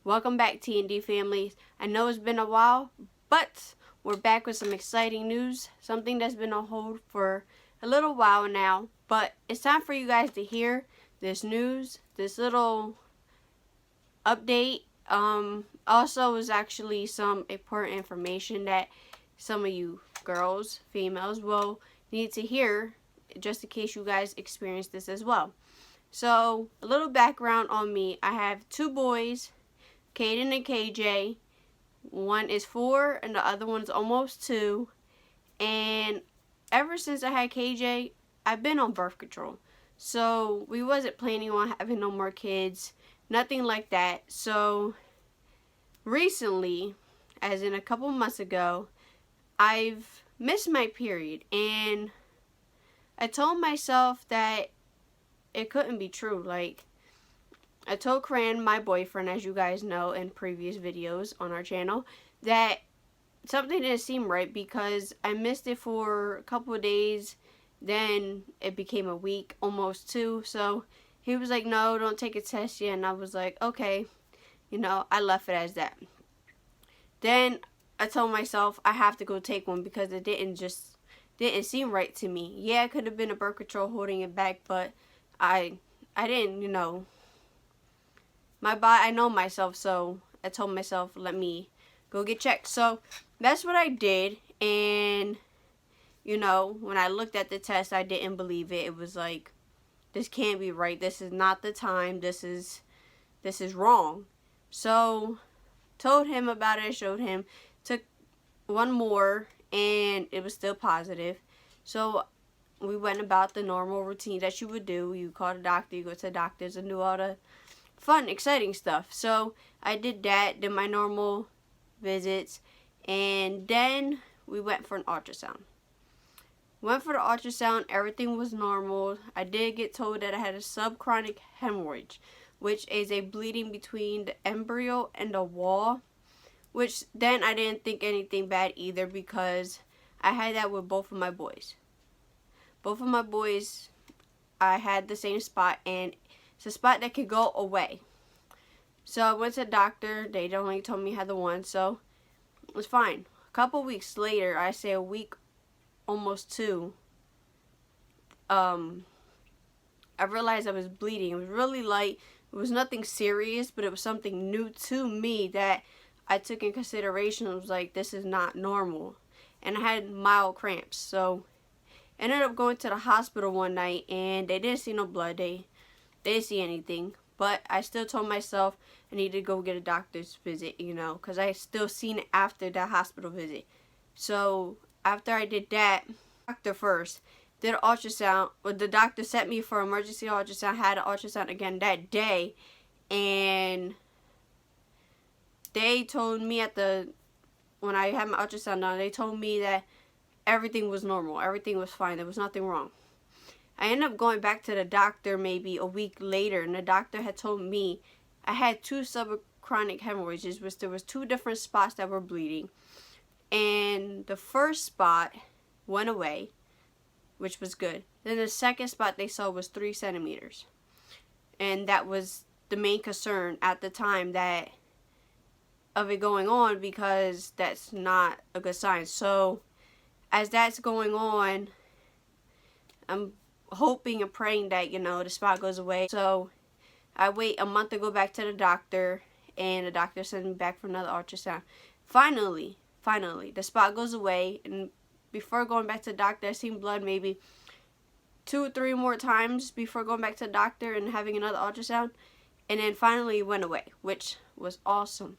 Welcome back, T&D families. I know it's been a while, but we're back with some exciting news. Something that's been on hold for a little while now, but it's time for you guys to hear this news, this little update. Also is actually some important information that some of you girls, females, will need to hear just in case you guys experience this as well. So, a little background on me. I have two boys, Kaden and KJ. One is 4 and the other one's almost 2. And ever since I had KJ, I've been on birth control. So we wasn't planning on having no more kids. Nothing like that. So recently, as in a couple months ago, I've missed my period. And I told myself that it couldn't be true. Like, I told Cran, my boyfriend, as you guys know in previous videos on our channel, that something didn't seem right because I missed it for a couple of days. Then it became a week, almost 2. So he was like, no, don't take a test yet. And I was like, okay. I left it as that. Then I told myself I have to go take one because it didn't seem right to me. Yeah, it could have been a birth control holding it back, but I didn't, my body, I know myself, so I told myself, let me go get checked. So that's what I did, and when I looked at the test, I didn't believe it. It was like, this can't be right. This is not the time. This is wrong. So told him about it, showed him, took one more, and it was still positive. So we went about the normal routine that you would do. You call the doctor, you go to the doctors, and do all the fun, exciting stuff. So I did that, did my normal visits, and then we went for an ultrasound. Went for the ultrasound, everything was normal. I did get told that I had a subchorionic hemorrhage, which is a bleeding between the embryo and the wall, which then I didn't think anything bad either because I had that with both of my boys. Both of my boys, I had the same spot, and it's a spot that could go away. So I went to the doctor. They only told me I had the one, so it was fine. A couple weeks later, I say a week, almost 2, I realized I was bleeding. It was really light. It was nothing serious, but it was something new to me that I took in consideration. It was like, this is not normal. And I had mild cramps. So I ended up going to the hospital one night, and they didn't see no blood. They didn't see anything. But I still told myself I needed to go get a doctor's visit, because I still seen it after that hospital visit. So after I did that, doctor first did an ultrasound. Well, the doctor sent me for emergency ultrasound. Had an ultrasound again that day, and they told me when I had my ultrasound done, they told me that everything was normal. Everything was fine. There was nothing wrong. I ended up going back to the doctor maybe a week later, and the doctor had told me I had 2 subchorionic hemorrhages, which there was 2 different spots that were bleeding. And the first spot went away, which was good. Then the second spot they saw was 3 centimeters. And that was the main concern at the time of it going on, because that's not a good sign. So as that's going on, I'm hoping and praying that, the spot goes away. So I wait a month to go back to the doctor, and the doctor sends me back for another ultrasound. Finally, the spot goes away, and before going back to the doctor, I seen blood maybe 2 or 3 more times before going back to the doctor and having another ultrasound, and then finally it went away, which was awesome.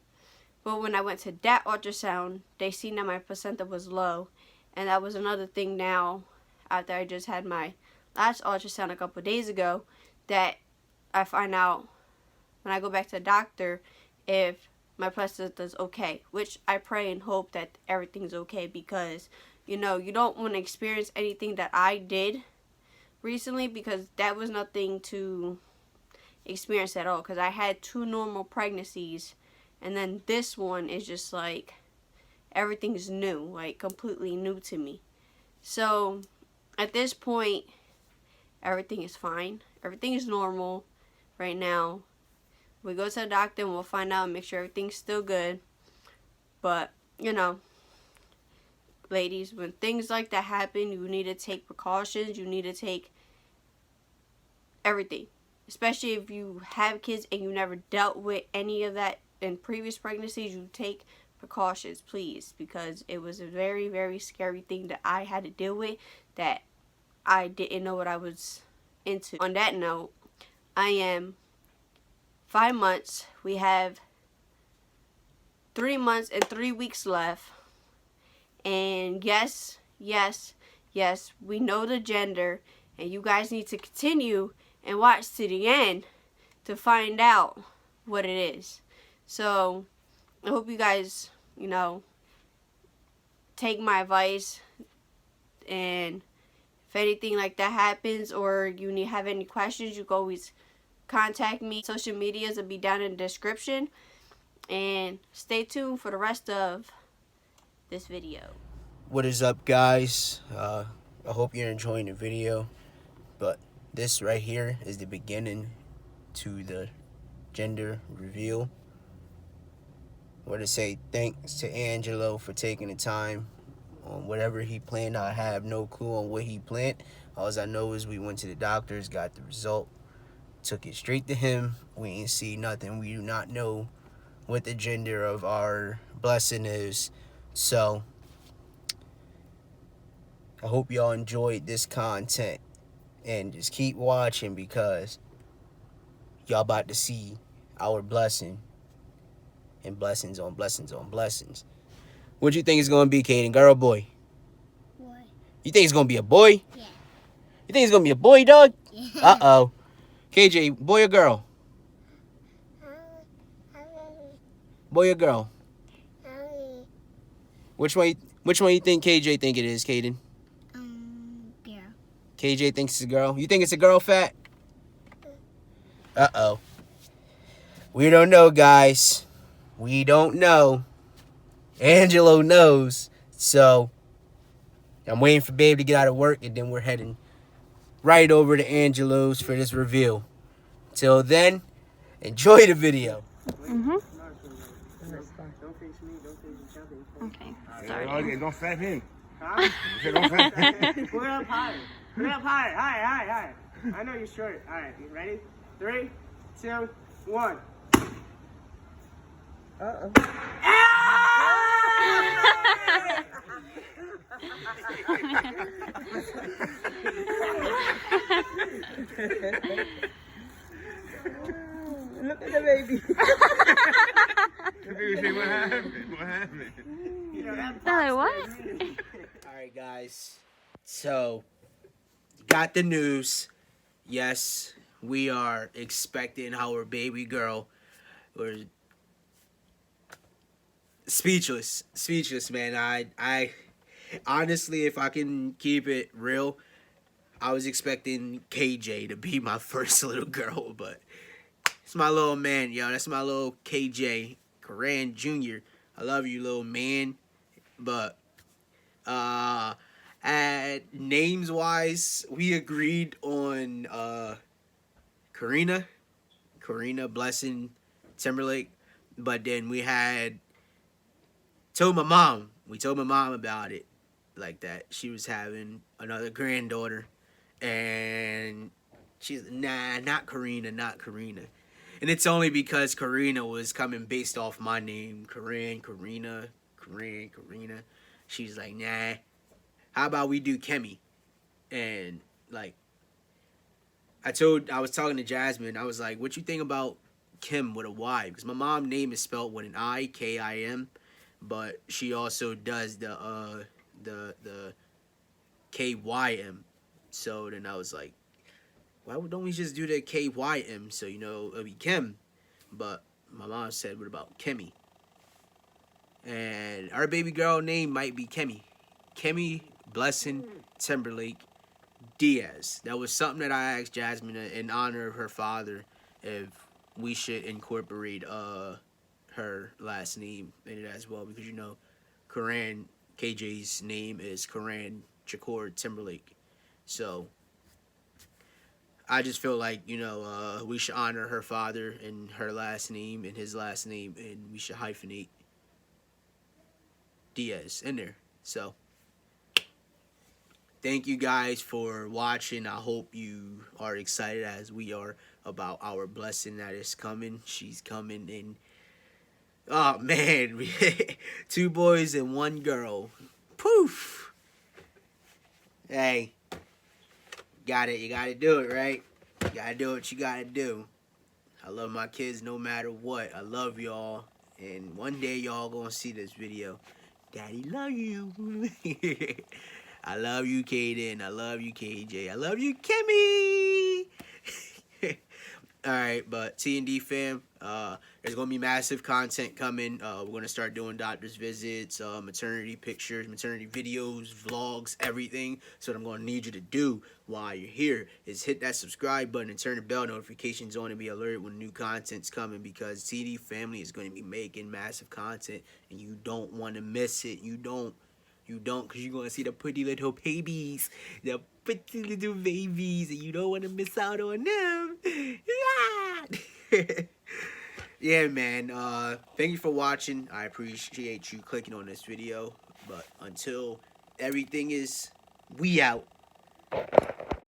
But when I went to that ultrasound, they seen that my placenta was low, and that was another thing now, after I just had my last ultrasound a couple of days ago, that I find out when I go back to the doctor if my placenta's okay, which I pray and hope that everything's okay, because you don't want to experience anything that I did recently, because that was nothing to experience at all, because I had 2 normal pregnancies, and then this one is just like everything's new, like completely new to me. So at this point, everything is fine. Everything is normal right now. we go to the doctor and we'll find out and make sure everything's still good. But, you know, ladies, when things like that happen, you need to take precautions. You need to take everything. Especially if you have kids and you never dealt with any of that in previous pregnancies, you take precautions, please, because it was a very, very scary thing that I had to deal with that I didn't know what I was into. On that note, I am 5 months. We have 3 months and 3 weeks left. And yes, we know the gender, and you guys need to continue and watch to the end to find out what it is. So, I hope you guys, you know, take my advice, and if anything like that happens or you have any questions, you can always contact me. Social medias will be down in the description, and stay tuned for the rest of this video. What is up, guys? I hope you're enjoying the video, but this right here is the beginning to the gender reveal. I want to say thanks to Angelo for taking the time on whatever he planned. I have no clue on what he planned. All I know is we went to the doctors, got the result, took it straight to him. We ain't see nothing. We do not know what the gender of our blessing is. So I hope y'all enjoyed this content, and just keep watching because y'all about to see our blessing, and blessings on blessings on blessings. What you think it's gonna be, Kaden? Girl or boy? Boy. You think it's gonna be a boy? Yeah. You think it's gonna be a boy, dog? Yeah. Uh-oh. KJ, boy or girl? Boy or girl? Which one you think KJ think it is, Kaden? Girl. KJ thinks it's a girl. You think it's a girl, Fat? Uh-oh. We don't know, guys. We don't know. Angelo knows. So, I'm waiting for Babe to get out of work, and then we're heading right over to Angelo's for this reveal. Till then, enjoy the video. Mm-hmm. Okay, starting. Don't slap him. Huh? Don't slap him. Put it up high. Put it up high. High. I know you're short. All right, you ready? 3, 2, 1. Uh-oh. Look at the baby. The baby say, what happened? What happened? No, what? Alright, guys. So, got the news. Yes, we are expecting our baby girl. We're speechless, man. I honestly, if I can keep it real, I was expecting KJ to be my first little girl, but it's my little man, yo. That's my little KJ, Coran Jr. I love you, little man. But at names wise, we agreed on Karina Blessing Timberlake, but then we told my mom about it, like that she was having another granddaughter, and she's not Karina. And it's only because Karina was coming based off my name, Karina. She's like, nah, how about we do Kemi? And like, I was talking to Jasmine, I was like, what you think about Kim with a Y? Because my mom's name is spelled with an I, Kim, but she also does the KYM. So then I was like, why don't we just do the KYM? So, you know, it'll be Kim. But my mom said, what about Kemi? And our baby girl name might be Kemi. Kemi Blessing Timberlake Diaz. That was something that I asked Jasmine in honor of her father if we should incorporate her last name in it as well, because you know Coran, KJ's name is Coran Shakur Timberlake. So I just feel like, you know, we should honor her father and her last name and his last name, and we should hyphenate Diaz in there. So, thank you guys for watching. I hope you are excited as we are about our blessing that is coming. She's coming in. Oh, man. 2 boys and 1 girl. Poof. Hey. Got it. You got to do it, right? You got to do what you got to do. I love my kids no matter what. I love y'all. And one day y'all going to see this video. Daddy love you. I love you, Kaden. I love you, KJ. I love you, Kimmy. All right, but T&D fam, there's going to be massive content coming. We're going to start doing doctor's visits, maternity pictures, maternity videos, vlogs, everything. So what I'm going to need you to do while you're here is hit that subscribe button and turn the bell notifications on and be alerted when new content's coming, because T&D family is going to be making massive content and you don't want to miss it. You don't, because you're going to see the pretty little babies, the pretty little babies, and you don't want to miss out on them. Yeah, man. Thank you for watching. I appreciate you clicking on this video. But until everything is, we out.